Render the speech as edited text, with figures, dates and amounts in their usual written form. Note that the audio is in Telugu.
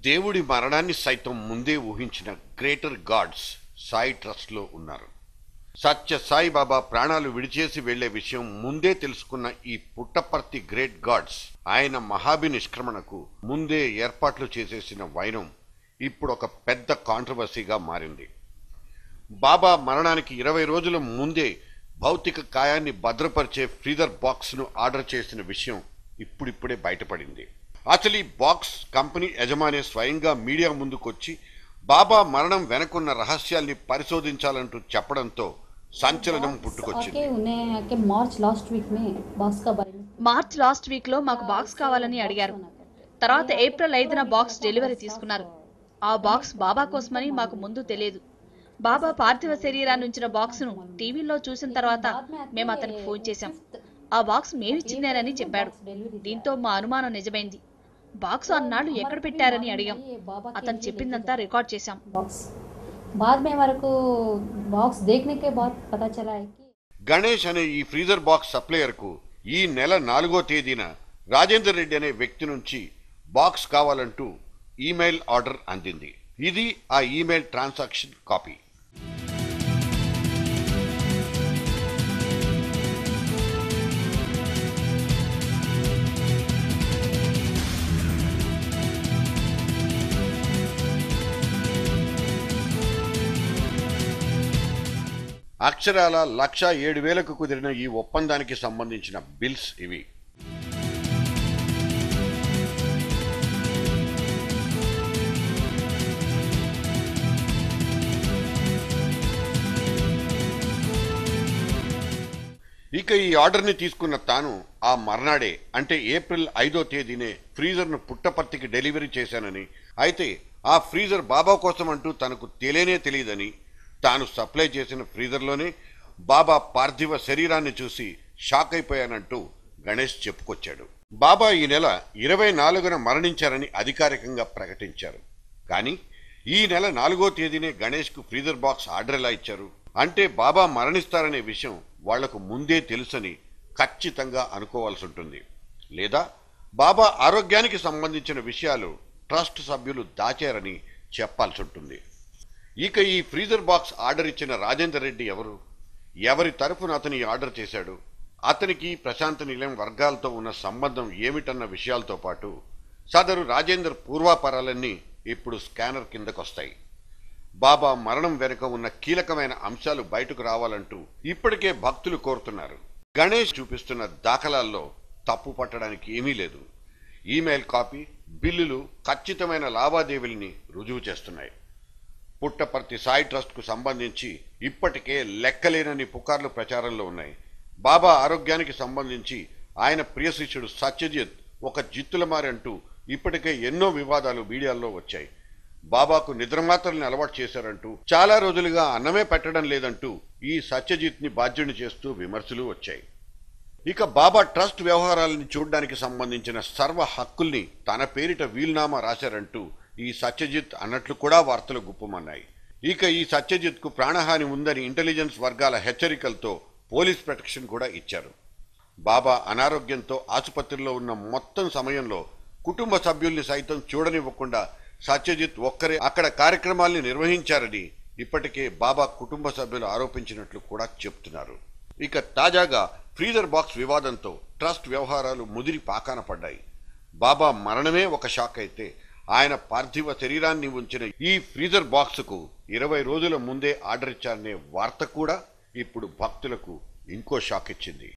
దేవుడి మరణాన్ని సైతం ముందే ఊహించిన గ్రేటర్ గాడ్స్ సాయి ట్రస్ట్లో ఉన్నారు. సత్య సాయిబాబా ప్రాణాలు విడిచేసి వెళ్లే విషయం ముందే తెలుసుకున్న ఈ పుట్టపర్తి గ్రేట్ గాడ్స్ ఆయన మహాభినిష్క్రమణకు ముందే ఏర్పాట్లు చేసేసిన వైనం ఇప్పుడు ఒక పెద్ద కాంట్రవర్సీగా మారింది. బాబా మరణానికి 20 రోజుల ముందే భౌతిక కాయాన్ని భద్రపరిచే ఫ్రీజర్ బాక్స్ను ఆర్డర్ చేసిన విషయం ఇప్పుడిప్పుడే బయటపడింది. అసలు ఈ బాక్స్ కంపెనీ యజమాని స్వయంగా మీడియా ముందుకొచ్చి బాబా మరణం వెనకున్న రహస్యాల్ని పరిశోధించాలంటూ చెప్పడంతో సంచలనం పుట్టుకొచ్చింది. మార్చ్ లాస్ట్ వీక్ లో మాకు బాక్స్ కావాలని అడిగారు. తర్వాత ఏప్రిల్ 5న బాక్స్ డెలివరీ తీసుకున్నారు. ఆ బాక్స్ బాబా కోసమని మాకు ముందు తెలియదు. బాబా పార్థివ శరీరాన్ని ఉంచిన బాక్స్ ను టీవీలో చూసిన తర్వాత మేము అతనికి ఫోన్ చేశాం. ఆ బాక్స్ మేమిచ్చిందేనని చెప్పాడు. దీంతో మా అనుమానం నిజమైంది. బాక్స్ అన్నాళ్ళు ఎక్కడ పెట్టారని అడిగాం. అతను చెప్పిందంతా రికార్డ్ చేశాం. గణేష్ అనే ఈ ఫ్రీజర్ బాక్స్ సప్లయర్ కు ఈ నెల 4వ తేదీన రాజేందర్ రెడ్డి అనే వ్యక్తి నుంచి బాక్స్ కావాలంటూ ఈమెయిల్ ఆర్డర్ అందింది. ఇది ఆ ఈమెయిల్ ట్రాన్సాక్షన్ కాపీ. అక్షరాల 1,07,000కు కుదిరిన ఈ ఒప్పందానికి సంబంధించిన బిల్స్ ఇవి. ఇక ఈ ఆర్డర్ని తీసుకున్న తాను ఆ మర్నాడే అంటే ఏప్రిల్ 5వ తేదీనే ఫ్రీజర్ను పుట్టపర్తికి డెలివరీ చేశానని, అయితే ఆ ఫ్రీజర్ బాబా కోసం అంటూ తనకు తెలియదని, తాను సప్లై చేసిన ఫ్రీజర్లోనే బాబా పార్థివ శరీరాన్ని చూసి షాక్ అయిపోయానంటూ గణేష్ చెప్పుకొచ్చాడు. బాబా ఈ నెల 24న మరణించారని అధికారికంగా ప్రకటించారు. కానీ ఈ నెల 4వ తేదీనే గణేష్కు ఫ్రీజర్ బాక్స్ ఆర్డర్ ఎలా ఇచ్చారు? అంటే బాబా మరణిస్తారనే విషయం వాళ్లకు ముందే తెలుసని ఖచ్చితంగా అనుకోవాల్సి ఉంటుంది. లేదా బాబా ఆరోగ్యానికి సంబంధించిన విషయాలు ట్రస్ట్ సభ్యులు దాచారని చెప్పాల్సి ఉంటుంది. ఇక ఈ ఫ్రీజర్ బాక్స్ ఆర్డర్ ఇచ్చిన రాజేందర్ రెడ్డి ఎవరు? ఎవరి తరఫున అతని ఆర్డర్ చేశాడు? అతనికి ప్రశాంత నిలయం వర్గాలతో ఉన్న సంబంధం ఏమిటన్న విషయాలతో పాటు సదరు రాజేందర్ పూర్వాపరాలన్నీ ఇప్పుడు స్కానర్ కిందకొస్తాయి. బాబా మరణం వెనుక ఉన్న కీలకమైన అంశాలు బయటకు రావాలంటూ ఇప్పటికే భక్తులు కోరుతున్నారు. గణేష్ చూపిస్తున్న దాఖలాల్లో తప్పు పట్టడానికి ఏమీ లేదు. ఈమెయిల్ కాపీ, బిల్లులు ఖచ్చితమైన లావాదేవీల్ని రుజువు చేస్తున్నాయి. పుట్టపర్తి సాయి ట్రస్ట్ కు సంబంధించి ఇప్పటికే లెక్కలేనని పుకార్లు ప్రచారంలో ఉన్నాయి. బాబా ఆరోగ్యానికి సంబంధించి ఆయన ప్రియ శిష్యుడు సత్యజిత్ ఒక జిత్తులమారి అంటూ ఇప్పటికే ఎన్నో వివాదాలు మీడియాల్లో వచ్చాయి. బాబాకు నిద్రమాత్రల్ని అలవాటు చేశారంటూ, చాలా రోజులుగా అన్నమే పెట్టడం లేదంటూ ఈ సత్యజిత్ ని బాధ్యుని చేస్తూ విమర్శలు వచ్చాయి. ఇక బాబా ట్రస్ట్ వ్యవహారాలను చూడడానికి సంబంధించిన సర్వ హక్కుల్ని తన పేరిట వీలునామా రాశారంటూ ఈ సత్యజిత్ అన్నట్లు కూడా వార్తలు గుప్పమన్నాయి. ఇక ఈ సత్యజిత్ కు ప్రాణహాని ఉందని ఇంటెలిజెన్స్ వర్గాల హెచ్చరికలతో పోలీస్ ప్రొటెక్షన్ కూడా ఇచ్చారు. బాబా అనారోగ్యంతో ఆసుపత్రిలో ఉన్న మొత్తం సమయంలో కుటుంబ సభ్యుల్ని సైతం చూడనివ్వకుండా సత్యజిత్ ఒక్కరే అక్కడ కార్యక్రమాల్ని నిర్వహించారని ఇప్పటికే బాబా కుటుంబ సభ్యులు ఆరోపించినట్లు కూడా చెప్తున్నారు. ఇక తాజాగా ఫ్రీజర్ బాక్స్ వివాదంతో ట్రస్ట్ వ్యవహారాలు ముదిరి పాకాన పడ్డాయి. బాబా మరణమే ఒక షాక్ అయితే ఆయన పార్థివ శరీరాన్ని ఉంచిన ఈ ఫ్రీజర్ బాక్స్కు 20 రోజుల ముందే ఆర్డర్ ఇచ్చారనే వార్త కూడా ఇప్పుడు భక్తులకు ఇంకో షాక్ ఇచ్చింది.